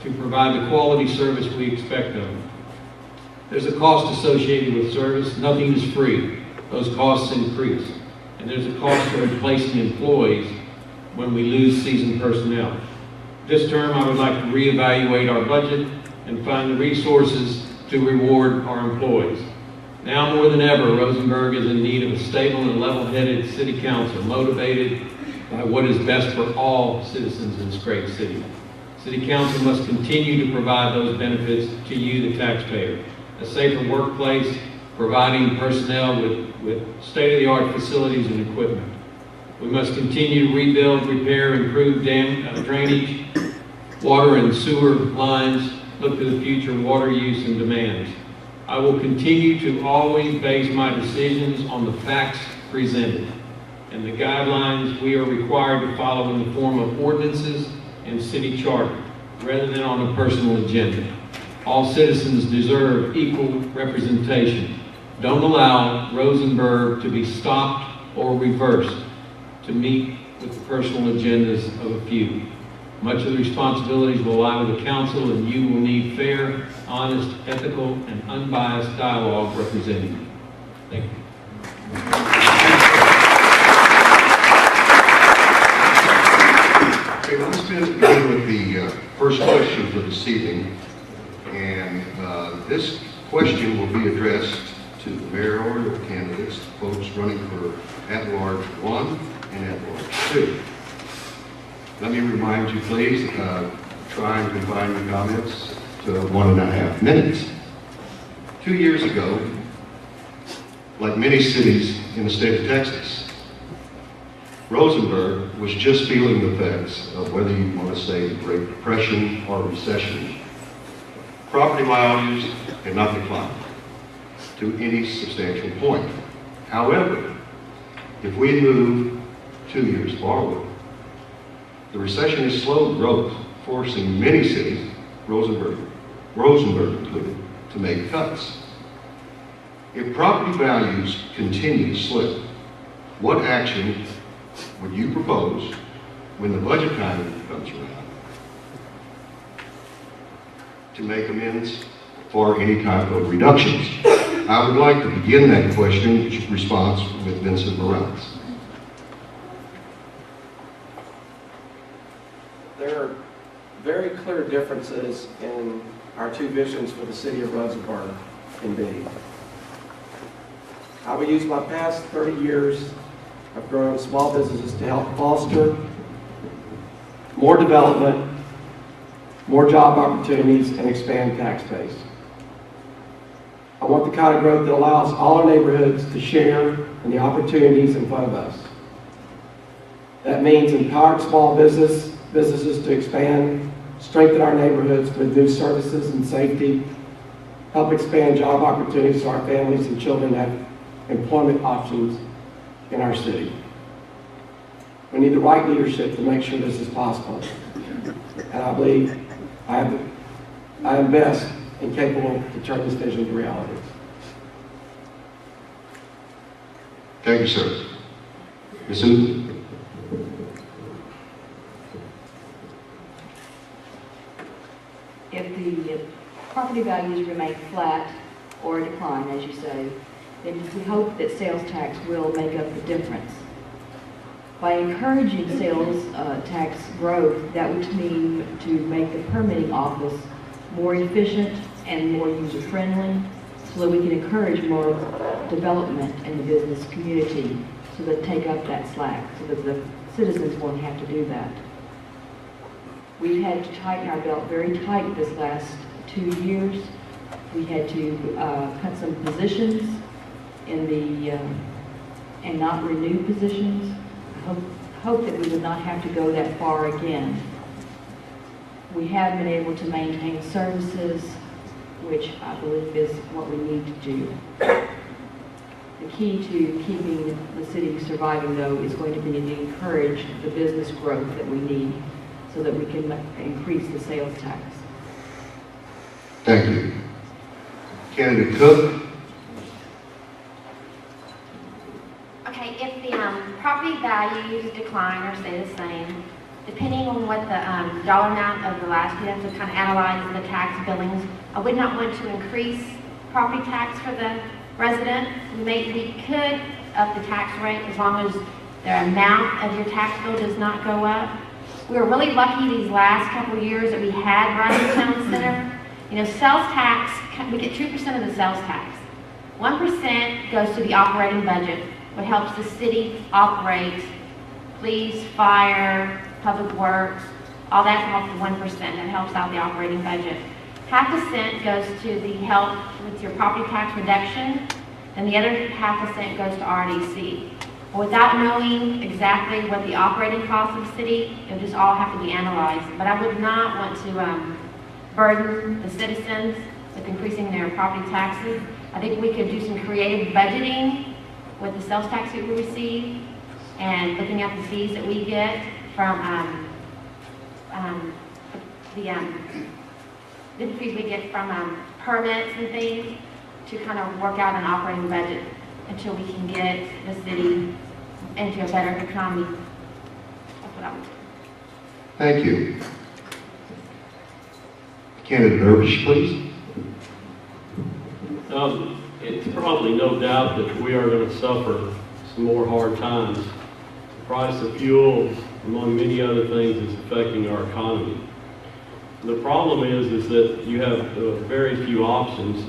to provide the quality service we expect of them. There's a cost associated with service. Nothing is free. Those costs increase. And there's a cost for replacing employees when we lose seasoned personnel. This term, I would like to reevaluate our budget and find the resources to reward our employees. Now more than ever, Rosenberg is in need of a stable and level-headed city council, motivated by what is best for all citizens in this great city. City council must continue to provide those benefits to you, the taxpayer. A safer workplace, providing personnel with state-of-the-art facilities and equipment. We must continue to rebuild, repair, improve drainage, water and sewer lines, look to the future water use and demands. I will continue to always base my decisions on the facts presented and the guidelines we are required to follow in the form of ordinances and city charter, rather than on a personal agenda. All citizens deserve equal representation. Don't allow Rosenberg to be stopped or reversed to meet with the personal agendas of a few. Much of the responsibilities will lie with the council, and you will need fair, honest, ethical, and unbiased dialogue representing you. Thank you. Okay, let's begin with the first question for this evening. And this question will be addressed to the mayoral candidates, folks running for at-large 1 and at-large 2. Let me remind you, please, try and confine your comments to 1.5 minutes. 2 years ago, like many cities in the state of Texas, Rosenberg was just feeling the effects of, whether you want to say the Great Depression or recession. Property values had not declined to any substantial point. However, if we move 2 years forward, the recession has slowed growth, forcing many cities, Rosenberg included, to make cuts. If property values continue to slip, what action would you propose when the budget time comes around to make amends for any type of reductions? I would like to begin that question response with Vincent Morales. There are very clear differences in our two visions for the city of Rosenberg, indeed. I will use my past 30 years of growing small businesses to help foster more development, more job opportunities, and expand tax base. I want the kind of growth that allows all our neighborhoods to share in the opportunities in front of us. That means empowered small businesses to expand, strengthen our neighborhoods with new services and safety, help expand job opportunities so our families and children have employment options in our city. We need the right leadership to make sure this is possible. And I believe I am best and capable to turn this vision to reality. Thank you, sir. Ms. Susan? If the property values remain flat or decline, as you say, then we hope that sales tax will make up the difference. By encouraging sales tax growth, that would mean to make the permitting office more efficient and more user-friendly, so that we can encourage more development in the business community, so that take up that slack, so that the citizens won't have to do that. We've had to tighten our belt very tight this last 2 years. We had to cut some positions in the and not renew positions. I hope that we would not have to go that far again. We have been able to maintain services, which I believe is what we need to do. The key to keeping the city surviving, though, is going to be to encourage the business growth that we need so that we can increase the sales tax. Thank you. Candidate Cook? Okay, if the property values decline or stay the same, depending on what the dollar amount of the last, you have to kind of analyze the tax billings. I would not want to increase property tax for the resident. We could up the tax rate as long as the amount of your tax bill does not go up. We were really lucky these last couple of years that we had Rising Town Center. You know, sales tax, we get 2% of the sales tax. 1% goes to the operating budget, what helps the city operate, police, fire, public works, all that helps the 1%, that helps out the operating budget. 0.5% goes to the help with your property tax reduction, and the other 0.5% goes to RDC. Without knowing exactly what the operating costs of the city, it would just all have to be analyzed. But I would not want to burden the citizens with increasing their property taxes. I think we could do some creative budgeting with the sales tax that we receive and looking at the fees that we get from the fees we get from permits and things to kind of work out an operating budget until we can get the city into a better economy. That's what I would do. Thank you. Candidate Dervish, please. It's probably no doubt that we are going to suffer some more hard times. The price of fuel, among many other things, is affecting our economy. The problem is that you have very few options.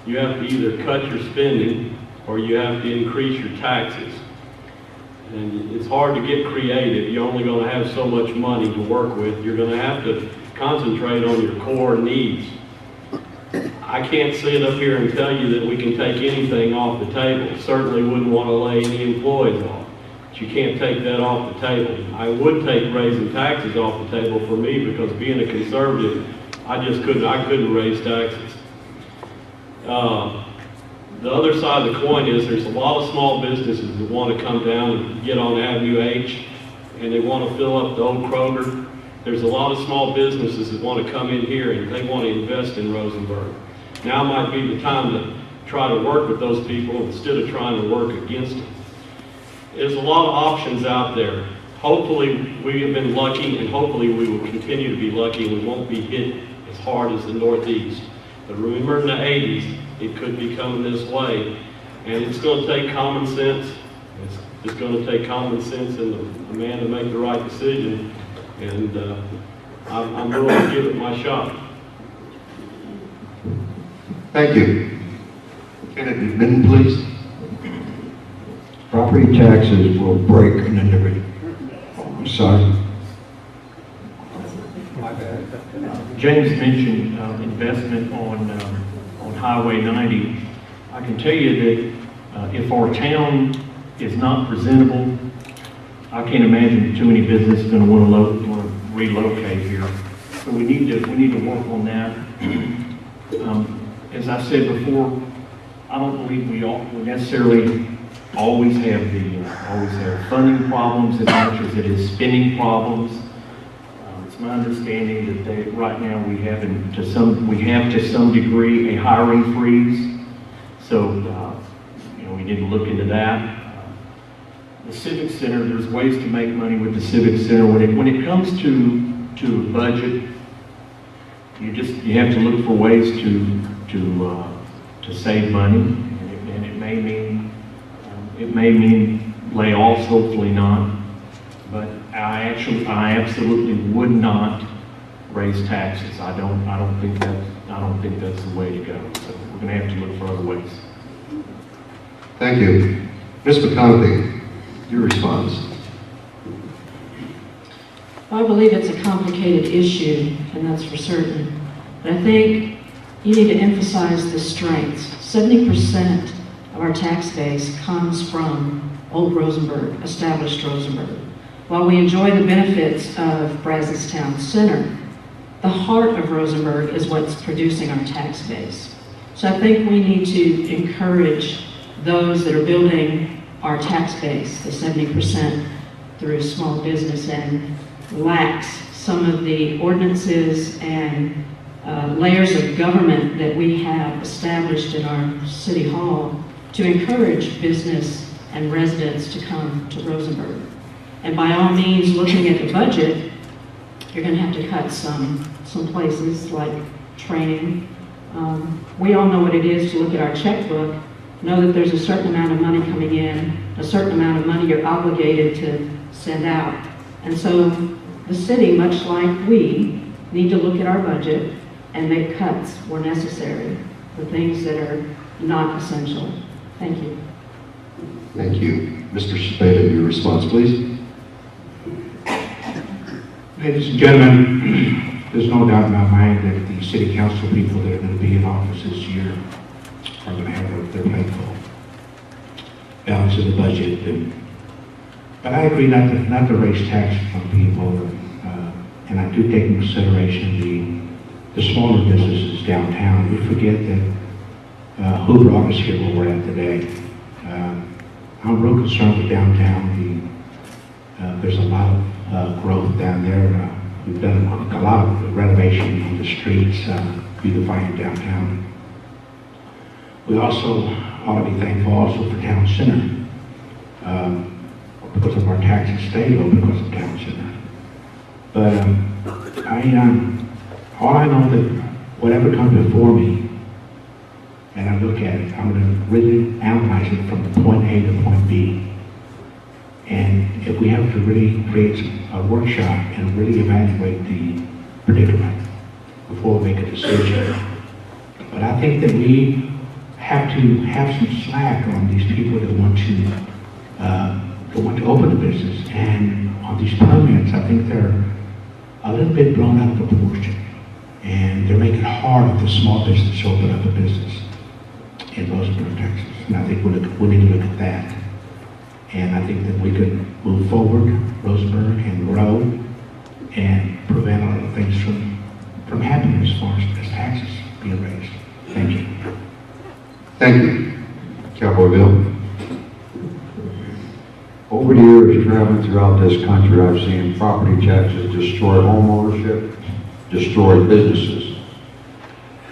You have to either cut your spending or you have to increase your taxes. And it's hard to get creative. You're only going to have so much money to work with. You're going to have to concentrate on your core needs. I can't sit up here and tell you that we can take anything off the table. Certainly wouldn't want to lay any employees off. But you can't take that off the table. I would take raising taxes off the table for me because being a conservative, I couldn't raise taxes. The other side of the coin is there's a lot of small businesses that want to come down and get on Avenue H and they want to fill up the old Kroger. There's a lot of small businesses that want to come in here and they want to invest in Rosenberg. Now might be the time to try to work with those people instead of trying to work against them. There's a lot of options out there. Hopefully we have been lucky and hopefully we will continue to be lucky and we won't be hit as hard as the Northeast. But remember in the 80s, it could be coming this way. And it's going to take common sense. It's going to take common sense and a man to make the right decision. And I'm willing to give it my shot. Thank you. Candidate Minton, please. Property taxes will break an individual. I'm sorry. James mentioned investment on Highway 90. I can tell you that if our town is not presentable, I can't imagine too many businesses going to want to relocate here. So we need to work on that. As I said before, I don't believe we necessarily always have funding problems as much as it is spending problems. It's my understanding that right now we have to some degree a hiring freeze. So we need to look into that. The Civic Center, there's ways to make money with the Civic Center. When it comes to a budget, you have to look for ways to save money, and it may mean layoffs, hopefully not. But I absolutely would not raise taxes. I don't think that's the way to go. So we're going to have to look for other ways. Thank you. Ms. McConaughey, your response. I believe it's a complicated issue, and that's for certain. But I think you need to emphasize the strengths. 70% of our tax base comes from old Rosenberg, established Rosenberg. While we enjoy the benefits of Brazos Town Center, the heart of Rosenberg is what's producing our tax base. So I think we need to encourage those that are building our tax base, the 70% through small business, and lax some of the ordinances and layers of government that we have established in our city hall to encourage business and residents to come to Rosenberg. And by all means, looking at the budget, you're going to have to cut some places like training. We all know what it is to look at our checkbook, know that there's a certain amount of money coming in, a certain amount of money you're obligated to send out. And so the city, much like we, need to look at our budget and make cuts where necessary, the things that are not essential. Thank you. Thank you. Mr. Spada, your response, please. Ladies and gentlemen, there's no doubt in my mind that the city council people that are going to be in office this year are going to have their plate full. Balance of the budget. But I agree not to raise taxes on people, and I do take into consideration the smaller businesses downtown. We forget that who brought us here where we're at today. I'm real concerned with downtown. There's a lot of growth down there. We've done a lot of renovation on the streets, beautifying downtown. We also ought to be thankful also for town center. Because of our taxes stay low because of town center. But all I know that whatever comes before me, and I look at it, I'm going to really analyze it from point A to point B. And if we have to really create a workshop and really evaluate the predicament before we make a decision. But I think that we have to have some slack on these people that want to open a business, and on these permits, I think they're a little bit blown out of proportion, and they're making it hard for the small business to open up a business in Roseburg, Texas. And I think we need to look at that. And I think that we could move forward, Roseburg, and grow, and prevent a lot of things from happening as far as taxes being raised. Thank you. Thank you. Cowboy Bill. Over the years, traveling throughout this country, I've seen property taxes destroy home ownership, destroy businesses.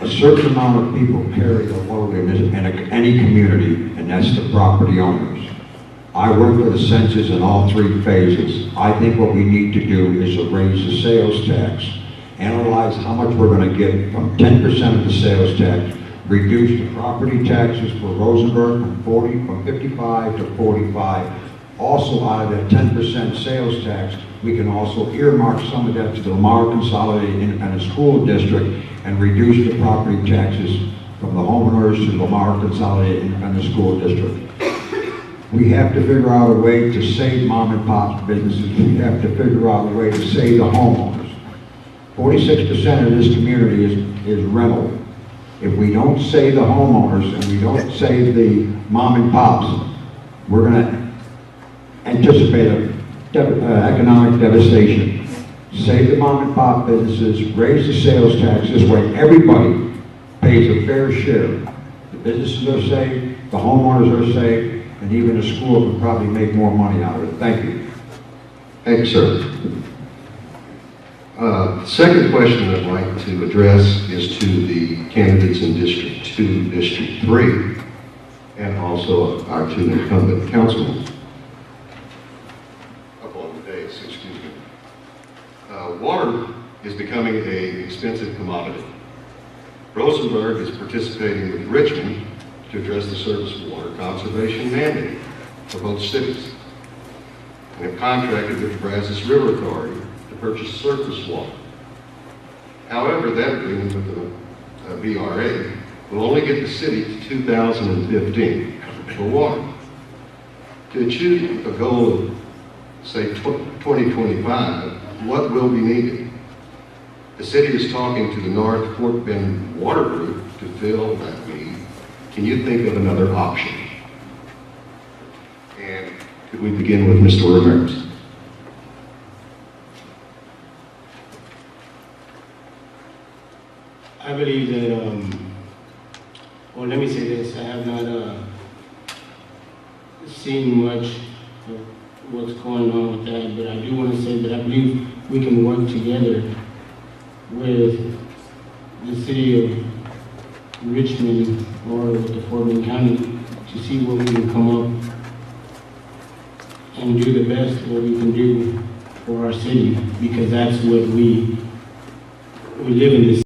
A certain amount of people carry the load in any community, and that's the property owners. I work with the census in all three phases. I think what we need to do is to raise the sales tax, analyze how much we're going to get from 10% of the sales tax, reduce the property taxes for Rosenberg from 55 to 45. Also, out of that 10% sales tax, we can also earmark some of that to the Lamar Consolidated Independent School District and reduce the property taxes from the homeowners to the Lamar Consolidated Independent School District. We have to figure out a way to save mom and pop businesses. We have to figure out a way to save the homeowners. 46% of this community is rental. If we don't save the homeowners and we don't save the mom and pops, we're going to anticipate economic devastation. Save the mom and pop businesses, raise the sales tax. This way everybody pays a fair share. The businesses are saved, the homeowners are saved, and even the school can probably make more money out of it. Thank you. Thank you, sir. The second question I'd like to address is to the candidates in District 2, District 3, and also our two incumbent councilmen. Up on the days, excuse me. Water is becoming an expensive commodity. Rosenberg is participating with Richmond to address the surface water conservation mandate for both cities. We have contracted with the Brazos River Authority to purchase surface water. However, that agreement with the BRA will only get the city to 2015 for water. To achieve a goal of, say, 2025, what will be needed? The city is talking to the North Fort Bend Water Group to fill that need. Can you think of another option? And could we begin with Mr. Ramirez? I believe that, well, let me say this, I have not seen much of what's going on with that, but I do want to say that I believe we can work together with the city of Richmond or with the Fort Bend County to see what we can come up and do the best what we can do for our city, because that's what we live in this